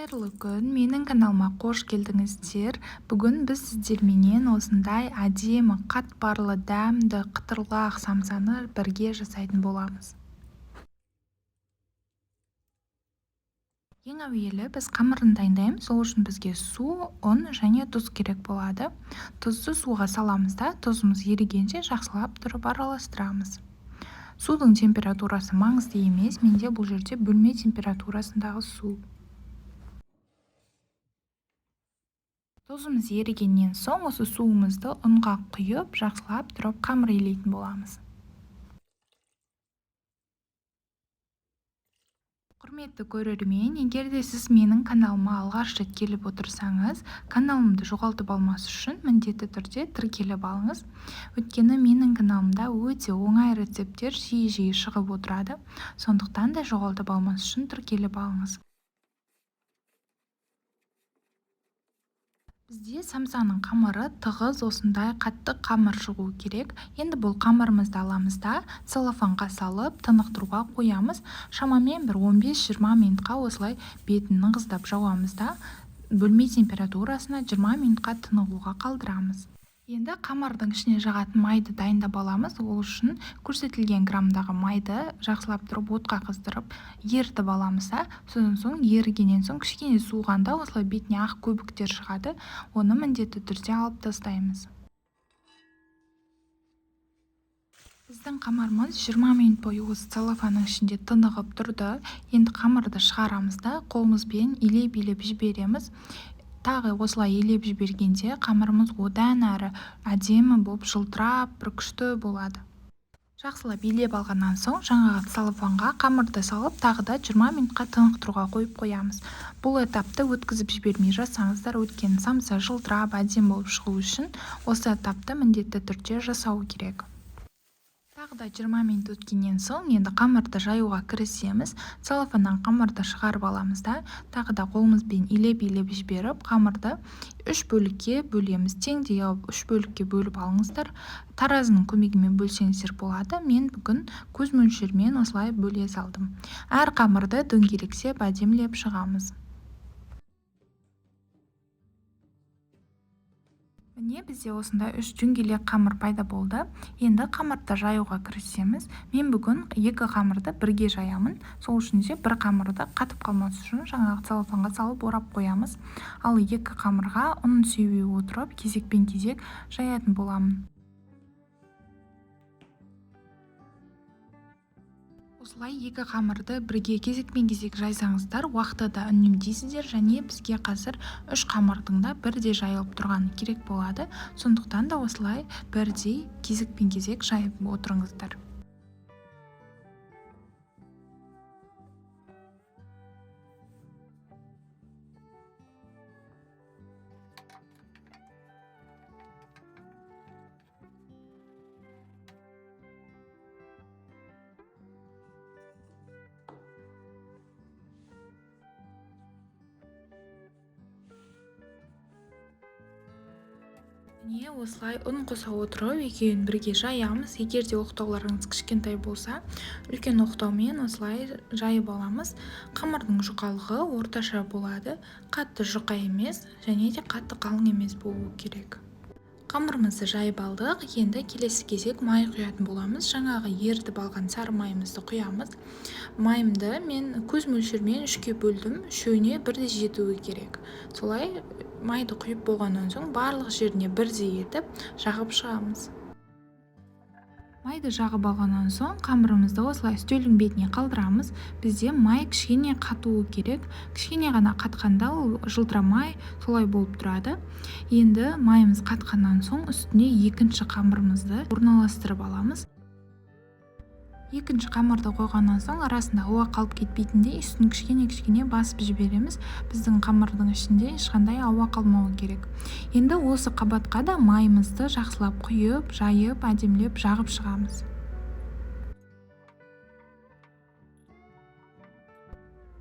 Қайырлы күн, менің каналыма қош келдіңіздер. Бүгін біз сіздерменен осындай әдемі, қатпарлы, дәмді, қытырлақ самсаны бірге жасайтын боламыз. Ең әуелі біз қамырын дайындаймыз. Сол үшін бізге су, ұн және тұз керек болады. Тұзды суға саламыз да, тұзымыз ерігенше жақсылап тұрып араластырамыз. Судың температурасы маңызды емес, менде бұл жерде бөлме температурасындағы су. Тұзымыз ерігеннен соң осы суымызды ұнға құйып, жақсылап тұрып қамыр илейтін боламыз. Құрметті көрермен, егер де сіз менің каналыма алғаш рет келіп отырсаңыз, каналымды жоғалтып алмас үшін міндетті түрде тіркеліп алыңыз. Өйткені менің каналымда өте оңай рецепттер жиі шығып отырады. Сондықтан да жоғалтып алмас үшін тіркеліп алыңыз. Бізде самсаның қамыры тығыз осындай қатты қамыр шығу керек. Енді бұл қамырымызды аламыз да целлофанға салып тынықтыруға қоямыз. Шамамен бір 15-20 минутқа осылай бетін нығыздап жауамыз да бөлме температурасына 20 минутқа тынығуға қалдырамыз. Енді қамырдың ішіне жағатын майды дайындап аламыз. Ол үшін көрсетілген граммдағы майды жақсылап тұрып отқа қыздырып ерітіп аламыз да, содан соң ерігеннен соң кішкене суығанда осылай бетіне ақ көбіктер шығады. Оны міндетті түрде алып тастаймыз. Біздің қамырымыз 20 минут бойы осы целлофанның ішінде тынығып тұрды. Енді қамырды шығарамыз да қолымызбен илеп жібереміз. Тағы осылай илеп жібергенде қамырымыз одан әрі әдемі болып жылтырап, бір күшті болады. Жақсылап илеп алғаннан соң жаңағы целлофанға қамырды салып, тағы да 20 минутқа тынықтыруға қойып қоямыз. Бұл этапты өткізіп жібермей жасаңыздар, өйткені самса жылтырап, әдемі болып шығу үшін осы этапты міндетті түрде жасау керек. Тағы да 20 минут өткеннен соң енді қамырды жаюға кірісеміз. Целлофаннан қамырды шығарып аламыз да, тағы да қолымызбен илеп жіберіп, қамырды 3 бөлікке бөлеміз. Теңдей алып 3 бөлікке бөліп алыңыздар. Таразының көмегімен бөлсеңіздер болады. Мен бүгін көз мөлшермен осылай бөле салдым. Әр қамырды дөңгелексеп әдемілеп шығамыз. Міне бізде осындай 3 дөңгелек қамыр пайда болды. Енді қамырды жаюға кірісеміз. Мен бүгін 2 қамырды бірге жаямын. Сол үшін де бір қамырды қатып қалмас үшін жаңағы целлофанға салып орап қоямыз. Ал 2 қамырға ұн сеуе отырып кезекпен кезек жаятын боламын. Осылай 2 қамырды бірге кезекпен кезек жайсаңыздар, уақытты да үнемдейсіздер, және бізге қазір 3 қамырдың да бірдей жайылып тұрғаны керек болады. Сондықтан да осылай бірдей кезекпен кезек жайып отырыңыздар. Міне осылай ұн қоса отырып екеуін бірге жаямыз. Егер де оқтауларыңыз кішкентай болса, үлкен оқтаумен осылай жайып аламыз. Қамырдың жұқалығы орташа болады, қатты жұқа емес және де қатты қалың емес болуы керек. Қамырымызды жайып алдық. Енді келесі кезек май құятын боламыз. Жаңағы ерітіп алған сары майымызды құямыз. Майымды мен көз мөлшермен 3-ке бөлдім. 3-өне бірдей жетуі керек. Солай майды құйып болғаннан соң барлық жеріне бірдей етіп жағып шығамыз. Майды жағып алғаннан соң қамырымызды осылай үстелдің бетіне қалдырамыз. Бізде май кішкене қатуы керек. Кішкене ғана қатқанда ол жылтырамай солай болып тұрады. Енді майымыз қатқаннан соң үстіне екінші қамырымызды орналастырып аламыз. Екінші қамырды қойғаннан соң арасында ауа қалып кетпейтіндей үстін кішкене басып жібереміз. Біздің қамырдың ішінде ешқандай ауа қалмауы керек. Енді осы қабатқа да майымызды жақсылап құйып, жайып, әдемілеп жағып шығамыз.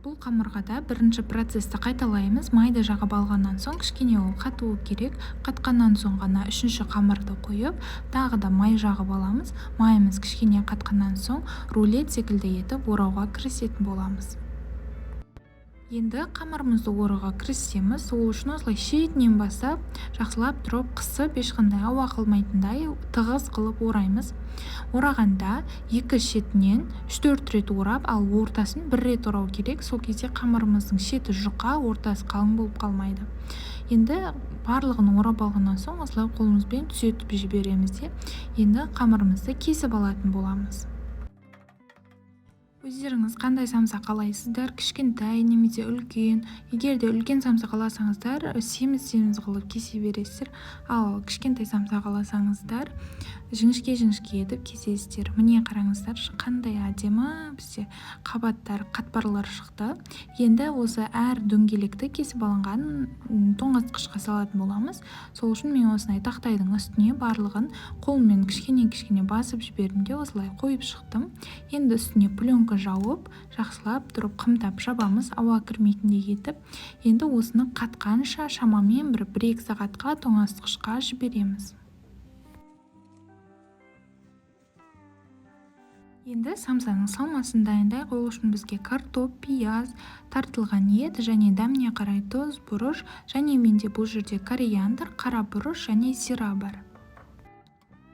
Бұл қамырға да бірінші процесті қайталаймыз. Майды жағып алғаннан соң кішкене ол қатуы керек. Қатқаннан соң ғана үшінші қамырды қойып, тағы да май жағып аламыз. Майымыз кішкене қатқаннан соң рулет секілді етіп орауға кірісетін боламыз. Енді қамырымызды оруға кірісеміз. Ол үшін осылай шетінен бастап, жақсылап тұрып қысып, ешқандай ауа қылмайтындай тығыз қылып ораймыз. Орағанда екі шетінен 3-4 рет орап, ал ортасын 1 рет орау керек. Сол кезде қамырымыздың шеті жұқа, ортасы қалың болып қалмайды. Енді барлығын орап алғаннан соң осылай қолымызбен түзетіп жібереміз де, енді қамырымызды кесіп алатын боламыз. Өздеріңіз қандай самса қалайсыздар, кішкентай немесе үлкен. Егер де үлкен самса қаласаңыздар, семіз қылып кесе бересіздер, ал кішкентай самса қаласаңыздар, жіңішке етіп кесесіздер. Міне қараңыздар, қандай әдемі бізде қабаттар, қатпарлар шықты. Енді осы әр дөңгелекті кесіп алынған тоңазытқышқа салатын боламыз. Сол үшін мен осындай тақтайдың үстіне барлығын қолыммен кішкене басып жібердім де осылай қойып шықтым. Енді үстіне пленка жауып, жақсылап тұрып қымтап жабамыз, ауа кірмейтіндей етіп. Енді осыны қатқанша шамамен 1-2 сағатқа тоңазытқышқа жібереміз. Енді самсаның салмасын дайындай қою үшін бізге картоп, пияз, тартылған ет және дәміне қарай тұз, бұрыш, және менде бұл жерде кориандр, қара бұрыш және зира бар.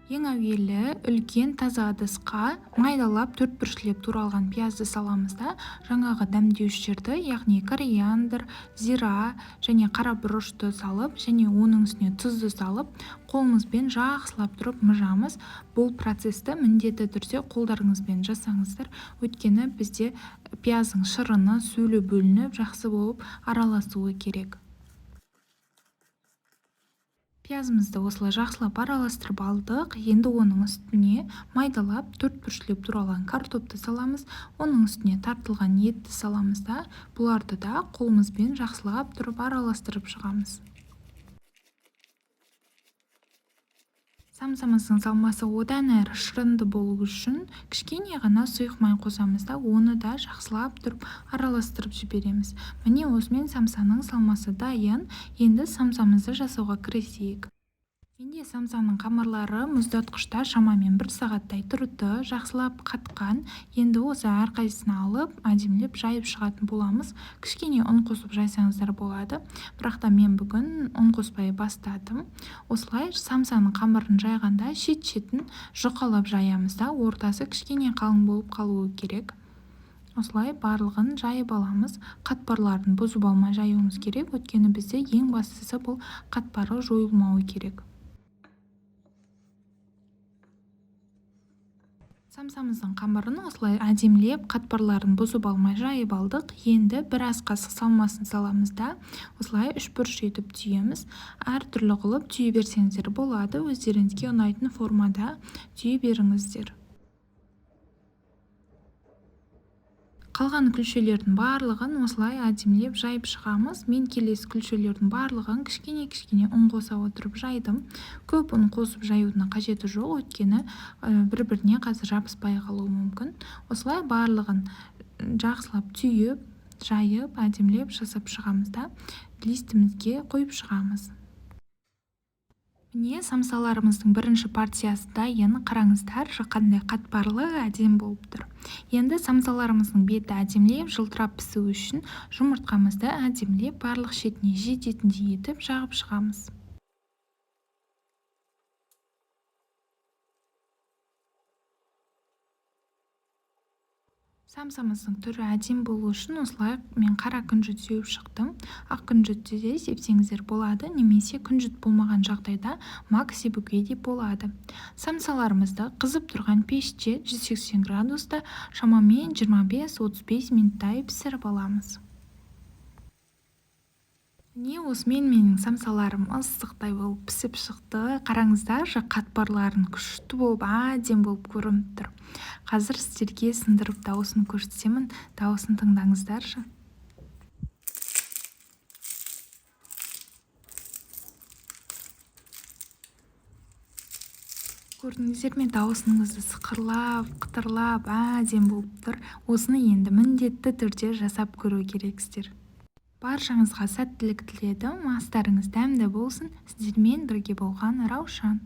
Ең әуелі үлкен таза ыдысқа майдалап төртбұрышлеп туралған пиязды саламыз да, жаңағы дәмдеушілерді, яғни кориандр, зира және қара бұрышты салып, және оның үстіне тұзды салып, қолымызбен жақсылап тұрып мұжамыз. Бұл процесті міндетті түрде қолдарыңызбен жасаңыздар, өйткені бізде пияздың шырыны, сөлі бөлініп, жақсы болып араласуы керек. Пиязымызды осылай жақсылап араластырып алдық. Енді оның үстіне майдалап төртбұрышлеп туралған картопты саламыз. Оның үстіне тартылған етті саламыз да, бұларды да қолымызбен жақсылап тұрып араластырып шығамыз. Самсамыздың салмасы одан әрі шырынды болу үшін кішкене ғана сұйық май қосамыз да, оны да жақсылап тұрып араластырып жібереміз. Міне осымен самсаның салмасы дайын. Енді самсамызды жасауға кірісейік. Менде самсаның қамырлары мұздатқышта шамамен 1 сағаттай тұрды, жақсылап қатқан. Енді осы әрқайсысын алып, әдемілеп жайып шығатын боламыз. Кішкене ұн қосып жайсаңыздар болады, бірақ та мен бүгін ұн қоспай бастадым. Осылай самсаның қамырын жайғанда шет-шетін жұқалап жаямыз да, ортасы кішкене қалың болып қалуы керек. Осылай барлығын жайып аламыз. Қатпарларын бұзып алмай жаюымыз керек, өйткені бізде ең бастысы бұл қатпары жойылмауы керек. Самсамыздың қамырын осылай әдемілеп, қатпарларын бұзып алмай жайып алдық. Енді 1 ас қасық салмасын саламыз да, осылай 3 бұрыш етіп түйеміз. Әр түрлі қылып түйе берсеңіздер болады, өздеріңізге ұнайтын формада түйе беріңіздер. Қалған күлшелердің барлығын осылай әдемілеп жайып шығамыз. Мен келесі күлшелердің барлығын кішкене ұн қоса отырып жайдым. Көп ұн қосып жаюдың қажеті жоқ, өйткені бір-біріне қазір жабыспай қалуы мүмкін. Осылай барлығын жақсылап түйіп, жайып, әдемілеп жасап шығамыз да, листімізге қойып шығамыз. Міне самсаларымыздың бірінші партиясы дайын. Қараңыздар, қандай қатпарлы, әдем болып тұр. Енді самсаларымыздың беті әдемілеп, жылтырап пісу үшін жұмыртқамызды әдемілеп, барлық шетіне жететіндей етіп жағып шығамыз. Самсамыздың түрі әдем болу үшін осылай мен қара күнжіт сеуіп шықтым. Ақ күнжітті де сепсеңіздер болады, немесе күнжіт болмаған жағдайда мак себуге де болады. Самсаларымызды қызып тұрған пеште 180 градуста шамамен 25-35 минуттай пісіріп аламыз. Міне осымен менің самсаларым ыстықтай болып пісіп шықты. Қараңыздар, қатпарларын күшті болып, әдем болып көрініп тұр. Қазір сіздерге сындырып дауысын көрсетемін, дауысын тыңдаңыздаршы. Көрдіңіздер ме, дауысыңызды сықырлап, қытырлап, әдем болып тұр. Осыны енді міндетті түрде жасап көру керексіздер. Баршаңызға сәттілік тіледім, астарыңыз дәмді болсын. Сіздермен бірге болған Раушан.